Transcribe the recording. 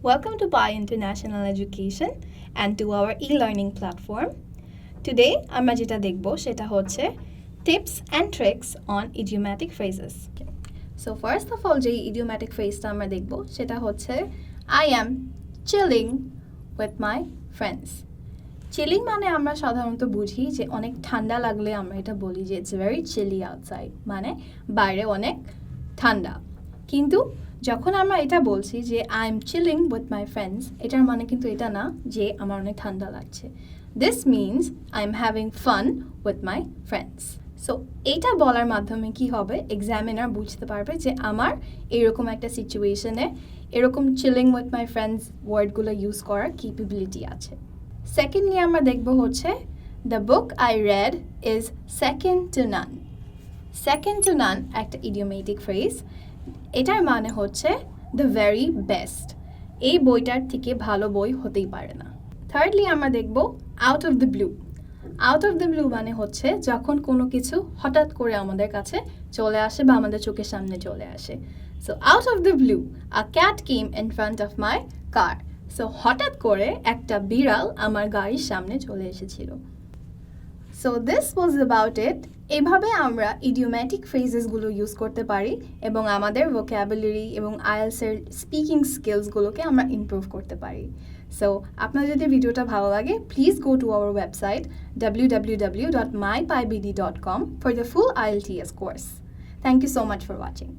Welcome to Pi International Education and to our e-learning platform. Today, আমরা যেটা দেখব সেটা হচ্ছে tips and tricks on idiomatic phrases. So first of all, যে idiomatic phrase-টা আমরা দেখব সেটা হচ্ছে I am chilling with my friends. Chilling মানে আমরা সাধারণত বুঝি যে অনেক ঠান্ডা লাগলে আমরা এটা বলি যে it's very chilly outside, মানে বাইরে অনেক ঠান্ডা। কিন্তু যখন আমরা এটা বলছি যে I am chilling with my friends, এটার মানে কিন্তু এটা না যে আমার অনেক ঠান্ডা লাগছে। This means I am having fun with my friends. So এইটা বলার মাধ্যমে কি হবে, এক্সামিনার বুঝতে পারবে যে আমার এরকম একটা সিচুয়েশনে এরকম চিলিং উইথ মাই ফ্রেন্ডস ওয়ার্ডগুলো ইউজ করার ক্যাপাবিলিটি আছে। সেকেন্ডলি আমরা দেখব হচ্ছে the book I read is second to none. Second to none একটা ইডিওমেটিক ফ্রেজ। এটার মানে হচ্ছে দ্য ভেরি বেস্ট, এই বইটার থেকে ভালো বই হতেই পারে না। থার্ডলি আমরা দেখব out of the blue. Out of the blue মানে হচ্ছে যখন কোনো কিছু হঠাৎ করে আমাদের কাছে চলে আসে বা আমাদের চোখের সামনে চলে আসে। So out of the blue a cat came in front of my car. So হঠাৎ করে একটা বিড়াল আমার গাড়ির সামনে চলে এসেছিল। So this was about it. এভাবে আমরা ইডিওম্যাটিক ফ্রেজেসগুলো ইউজ করতে পারি এবং আমাদের ভোক্যাবুলারি এবং আইএলসের স্পিকিং স্কিলসগুলোকে আমরা ইমপ্রুভ করতে পারি। সো আপনার যদি ভিডিওটা ভালো লাগে, please go to our website www.mypibd.com for the full IELTS course. Thank you so much for watching.